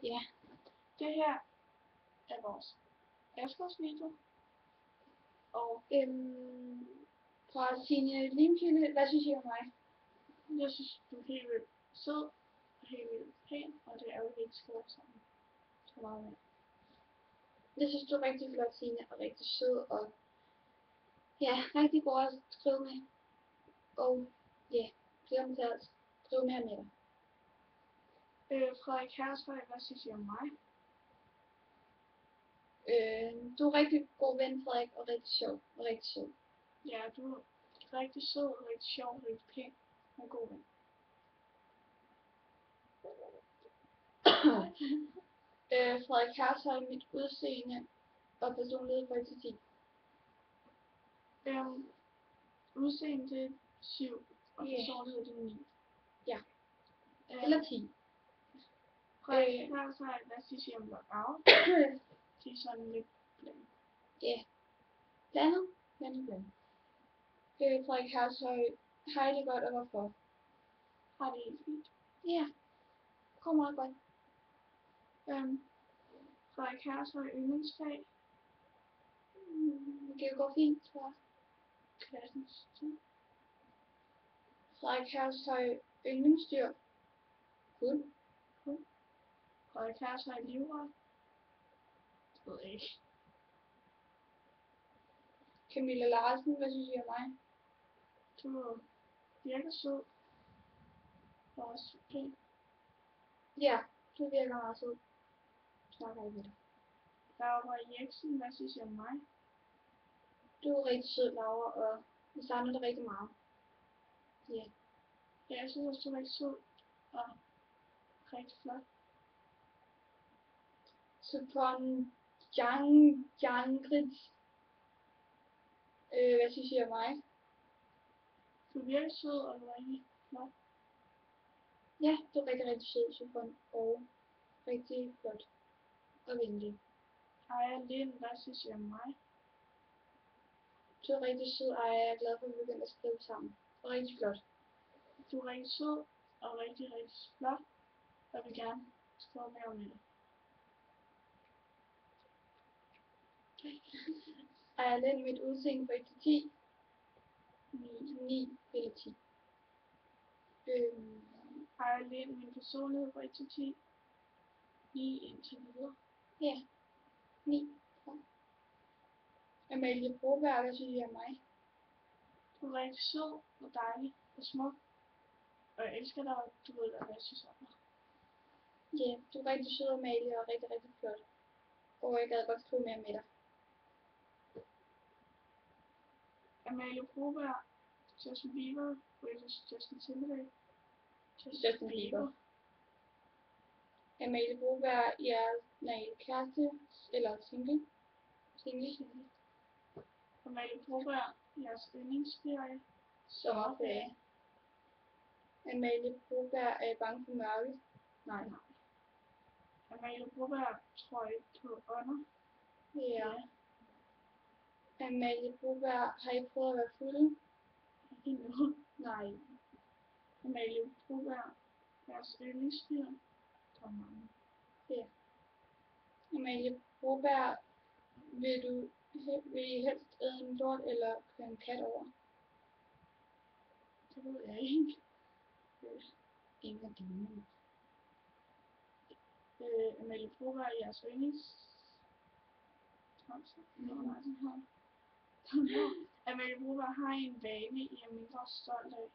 Ja. Det her er vores efterårsvideo. Og Fra Signe Limkilde, hvad synes I om mig? jeg synes, du er helt vildt sød og helt vildt pæn, og det er jo ikke skrive sammen så meget mere. Jeg synes, du er rigtig flot, Signe, og rigtig sød, og ja, rigtig god at skrive med. Og ja, glæder mig til at skrive mere med dig. Frederik Hershøj, hvad synes I om mig? Du er rigtig god ven, Frederik, og rigtig sjov, og rigtig sød. Ja, du er rigtig sød, rigtig sjov, rigtig pæn og en god ven. Frederik Hershøj, mit udseende og personlighed fra 1 til 10. Udseende det er 7, og personlighed det er 9. Ja. Eller 10. Frederik Hershøj, hvad synes I om lockout? Det er sådan lidt blandet. Ja. Blandet. Frederik Hershøj, har I det godt, og hvorfor? Har det helt fint. Ja. Går meget godt. Frederik Hershøj, yndlingsfag. Geografi, tror jeg. Klassens tid. Frederik Hershøj, yndlingsdyr. Hund. Frederik Hershøj, livret. Det ved jeg ikke. Camilla Larsen, hvad synes I om mig? Du virker sød. Og også pæn. Ja, du virker meget sød. Snakker ikke med dig. Laura Jeksen, hvad synes I om mig? Du er rigtig sød, Laura, og vi savner dig rigtig meget. Ja. Ja, jeg synes også, du er rigtig sød og rigtig flot. Supon Jangrit. Hvad synes I om mig? Du virker sød og rigtig flot. Ja, du er rigtig sød, Supon, og rigtig flot og venlig. Aya Lind, hvad synes I om mig? Du er rigtig sød, og jeg er glad for, at vi begynder at skrive sammen. Og rigtig flot. Du er rigtig sød og rigtig flot, og vil gerne skrive mere om det. Aya Lind, mit udseende fra 1 til 10. 9 eller 10. Aya Lind, min personlighed fra 1 til 10. 9 indtil videre. Ja, 9. Amalie Broberg, hvad synes I om mig? Du er rigtig sød og dejlig og smuk. Og jeg elsker dig, og du ved, hvad jeg synes om dig. Ja, du er rigtig sød, Amalie, og rigtig flot. Og jeg gad godt skrive mere med dig. Amalie Broberg, Justin Bieber, Justin Timberlake. Justin Bieber. Amalie Broberg, kæreste eller single. Amalie Broberg, jeres yndlingsferie. Sommerferie. Amalie Broberg, er bange for mørket? Nej. Amalie Broberg, tror ikke på ånder. Ja. Amalie Broberg, har I prøvet at være fulde? Ikke endnu. Nej. Amalie Broberg, jeres yndlingsdyr. Der er mange. Ja. Amalie Broberg, vil I helst æde en lort eller køre en kat over? Det ved jeg ikke. Ingen af dine. Amalie Broberg, jeres yndlings. Amalie Broberg, har I en vane, I er mindre stolt af?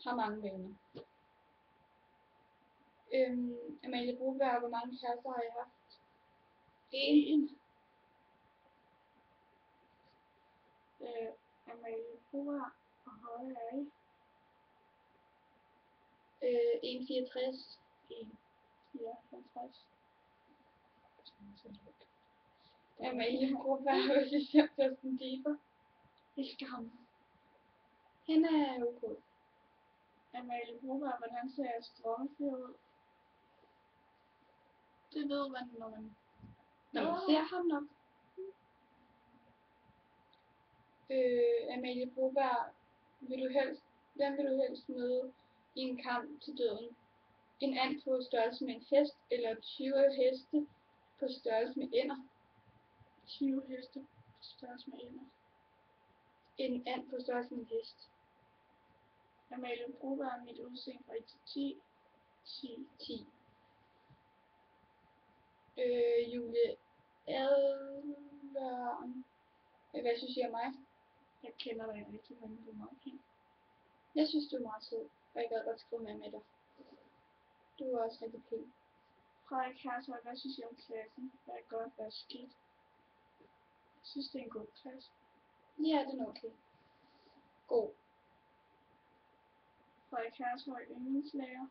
Har mange vaner. Amalie Broberg, hvor mange kærester har I haft? En. Amalie Broberg, hvor høje er I? 1,64. 1,54. Amalie Broberg, hvad synes I om Justin Bieber? Elsker ham. Han er okay. Amalie Broberg, hvordan ser jeres drømmeferie ud? Det ved man, når man ser ham nok. Amalie Broberg, hvem vil du helst møde? i en kamp til døden. En and på størrelse med en hest, eller 20 heste på størrelse med ænder. 20 heste på størrelse med ender. En and på størrelse med en hest. Amalie Broberg, mit udseende fra 1 til 10. 10. Julie Adler. Hvad synes I om mig? Jeg kender dig ikke rigtig, men du er meget pæn. Jeg synes, du er meget sød, og jeg gad godt skrive med dig. Du er også rigtig pæn. Frederik Hershøj, hvad synes I om klassen? Hvad er godt, hvad er skidt? Jeg synes, det er en god klasse. Ja, den er okay. God. Frederik Hershøj, yndlingslærer.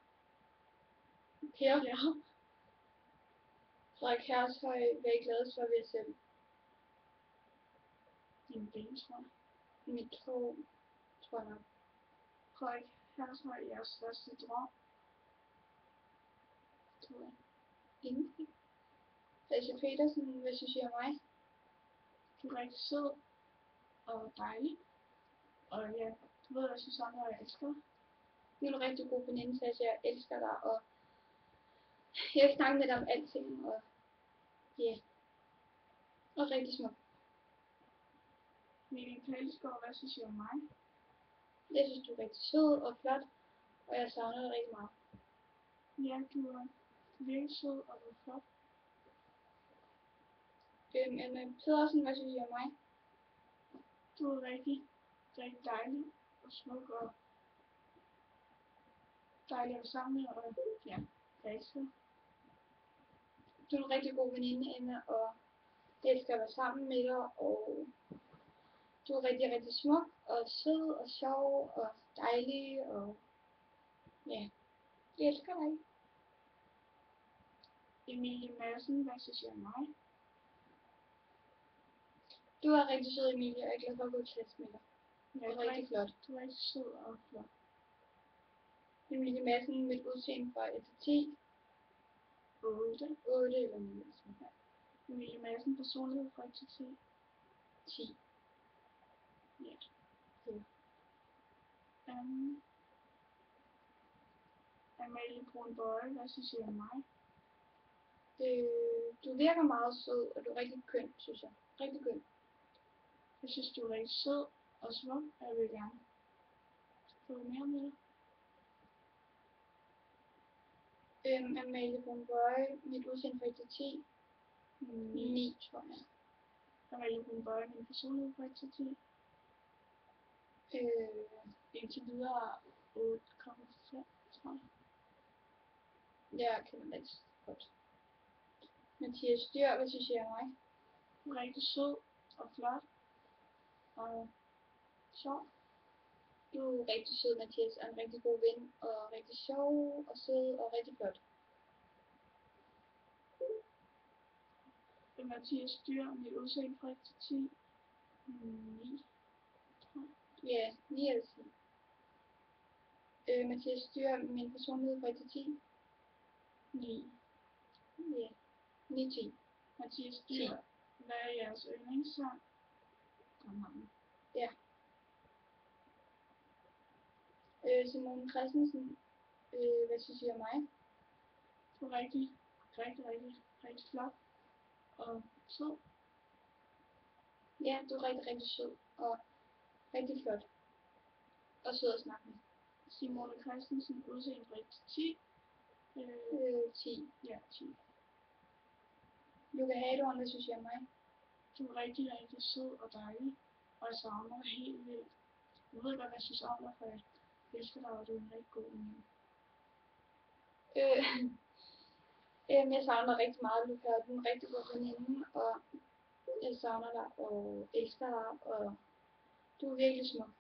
Per. Ja. Frederik Hershøj, hvad er I gladest for ved jer selv? Dine ben, tror jeg. Mit hår, tror jeg nok. Frederik Hershøj, jeres største drøm. Tror jeg. Ingenting. Lasse Petersen, hvad synes I om mig? Du er rigtig sød og dejlig. Og ja, du ved, hvad jeg synes andre, jeg elsker. Du er en rigtig god veninde, så jeg elsker dig, og jeg vil snakke med dig om alting, og ja. Yeah. Og rigtig smuk. Mikkel Palsgaard, hvad synes I om mig? Jeg synes, du er rigtig sød og flot, og jeg savner dig rigtig meget. Ja, du er virkelig sød og du er flot. Emma Pedersen, hvad synes I om mig? Du er rigtig dejlig og smuk og dejlig at være sammen med, og ja, jeg elsker. Du er en rigtig god veninde, Emma, og jeg elsker at være sammen med dig, og du er rigtig smuk og sød og sjov og dejlig, og ja, jeg elsker dig. Emilie Madsen, hvad synes I om mig? Du er rigtig sød, Emilie, og jeg er glad for at gå i klasse med dig. Ja, Og rigtig flot. Du er rigtig sød og flot. Emilie Madsen, mit udseende fra 1 til 10. 8. 8 eller 9. Ja. Emilie Madsen, personlighed fra 1 til 10. 10. Ja. Ja. Amalie Brun Bøje, hvad synes I om mig? Du virker meget sød, og du er rigtig køn, synes jeg. Rigtig køn. Jeg synes, du er rigtig sød og smuk, og jeg vil gerne skrive mere med dig. Amalie Brun Bøje, mit udseende fra 1 til 10. 9, tror jeg. Amalie Brun Bøje, min personlighed fra 1 til 10. Indtil videre 8,5, tror jeg. Jeg kender det ikke godt. Mathias Dyr, hvad synes I om mig? Du er rigtig sød og flot og sjov. Du er rigtig sød, Mathias, og en rigtig god ven, og rigtig sjov og sød og rigtig flot. Mathias Dyr, mit udseende fra 1 til 10. 9, tror jeg. Ja, 9 eller 10. Mathias Dyr, min personlighed fra 1 til 10. 9. Ja, 9-10. Mathias Dyr, hvad er jeres yndlingssang? Der er mange. Ja. Simone Christensen, hvad synes I om mig? Du er rigtig flot og sød. Ja, du er rigtig sød og rigtig flot. Og sød at snakke med. Simone Christensen, udseende fra 1 til 10. 10. Ja, 10. Luca Hadorn, hvad synes I om mig? Du er rigtig sød og dejlig, og jeg savner dig helt vildt. Jeg ved godt, hvad jeg synes om dig, for jeg elsker dig, og du er en rigtig god veninde. Jeg savner dig rigtig meget, Luca, og du er en rigtig god veninde, og jeg savner dig og elsker dig, og du er virkelig smuk.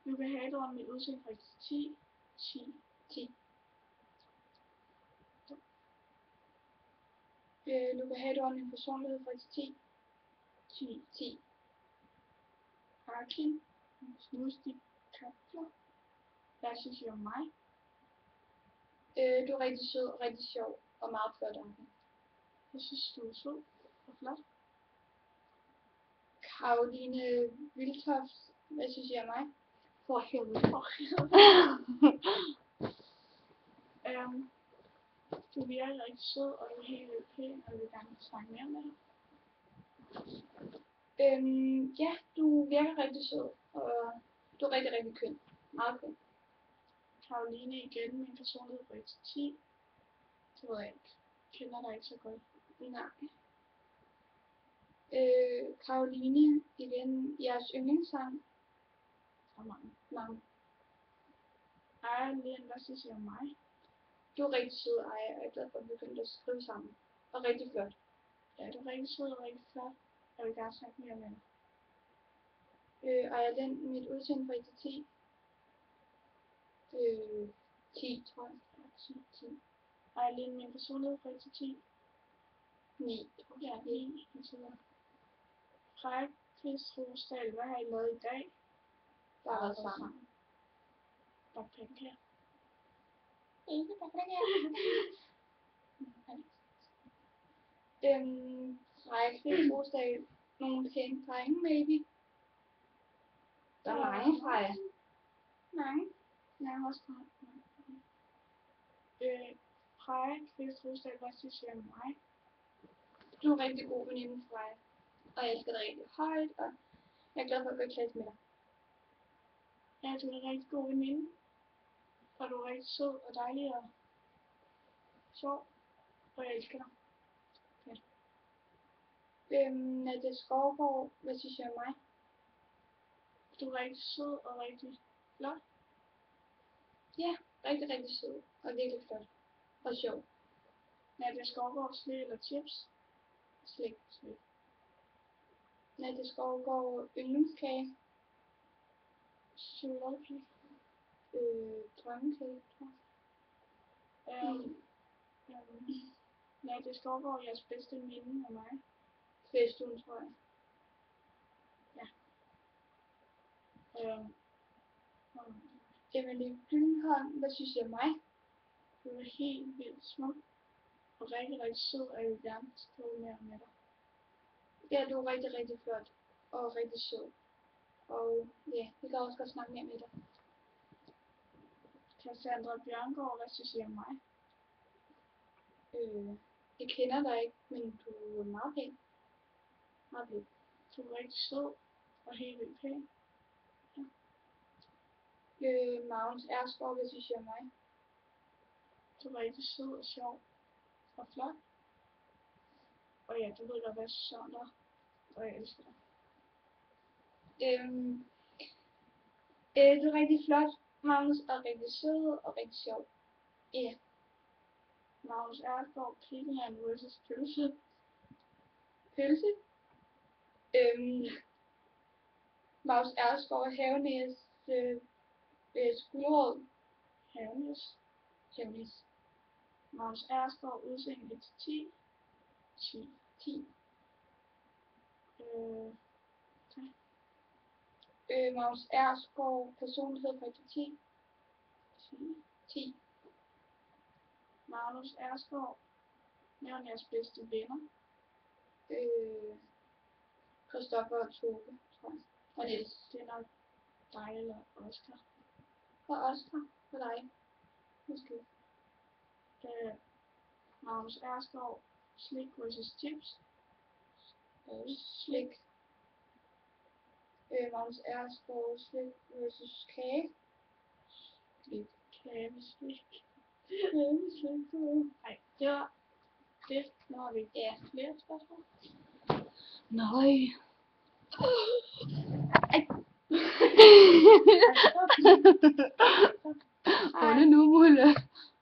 Luca Hadorn, mit udseende fra 1 til 10. 10. 10. Luca Hadorn, min personlighed fra 1 til 10. 10. 10. Arkin, Snustig Kapler. Hvad synes I om mig? Du er rigtig sød, rigtig sjov og meget flot, Arkin. Jeg synes, du er sød og flot. Karoline Viltoft, hvad synes I om mig? For helvede. Du virker rigtig sød, og du er helt vildt pæn, og jeg vil gerne snakke mere med dig. Ja, du virker rigtig sød, og du er rigtig, rigtig køn. Meget køn. Karoline igen, min personlighed på 1-10. Det ved jeg ikke. Kender dig ikke så godt. Nej. Karoline, igen, jeres yndlingssang. Og mange. Mange. Ej, Lian, hvad synes du om mig? Du er rigtig sød, og jeg er glad for, at vi begyndte at skrive sammen. Og rigtig flot. Ja, du er rigtig sød og rigtig flot. Jeg vil gerne snakke mere med dig. Og jeg den mit udseende fra 1-10. 10, tror jeg. Ja, 10. Ej, Lian, min personlighed fra 1-10. 9. Ja, 9. Frej, Chris Rosdal, hvad har I lavet i dag? Bare været sammen. Backpacker. Ikke backpacker. Frej, Chris Rosdal. Nogle pæne drenge, maybe. Der er mange, Freja. Mange. Jeg har også meget. Frej, Chris Rosdal, hvad synes du om mig? Du er en rigtig god veninde, Freja. Og jeg elsker dig rigtig højt, og jeg er glad for at gå i klasse med dig. Ja, du er en rigtig god veninde. Og du er rigtig sød og dejlig og sjov. Og jeg elsker dig. Nadia Skovgaard, hvad synes du om mig? Du er rigtig sød og rigtig flot. Ja, rigtig, rigtig sød. Og virkelig flot. Og sjov. Nadia Skovgaard, slik eller chips? Slik. Nadia Skovgaard, yndlingskage. Chokoladepige. Drømmekage, tror jeg. Nadia Skovgaard, jeres bedste minde af mig. Festugen, tror jeg. Ja. Emilie Gyllenholm, hvad synes du om mig? Du er helt vildt smuk. Og rigtig, rigtig sød, og jeg vil gerne skrive mere med dig. Ja, du er rigtig, rigtig flot. Og rigtig sød. Og ja, vi kan også godt snakke mere med dig. Cassandra Bjørngård, hvad synes du om mig? Jeg kender dig ikke, men du er meget pæn. Meget pæn. Du er rigtig sød og helt vildt pæn. Ja. Magnus Ersgaard, hvad synes du om mig? Du er rigtig sød og sjov og flot. Og ja, du ved godt, hvad jeg synes om dig. Og jeg elsker dig. Du er rigtig flot, Magnus, og rigtig sød og rigtig sjov. Ja. Magnus Ersgaard, Pigland vs. Pølse. Pølse? Magnus Ersgaard, Havenæs, Skulderød. Havenæs. Havenæs. Magnus Ersgaard, udseende 1-10. 10. Magnus Ersgaard, personlighed fra 1-10. 10. Magnus Ersgaard, nævn jeres bedste venner. Christoffer og Toge, tror jeg. Og Niels. Det er nok dig eller Oscar. Og Oscar for dig. Måske. Magnus Ersgaard, slik vs. chips. Slik. Magnus Ersgaard, slik vs. kage. Slik. Kage med slik. Kage med slik. Nej, det var det. Nu har vi flere spørgsmål. Nej. Ej. Nu, Mulle.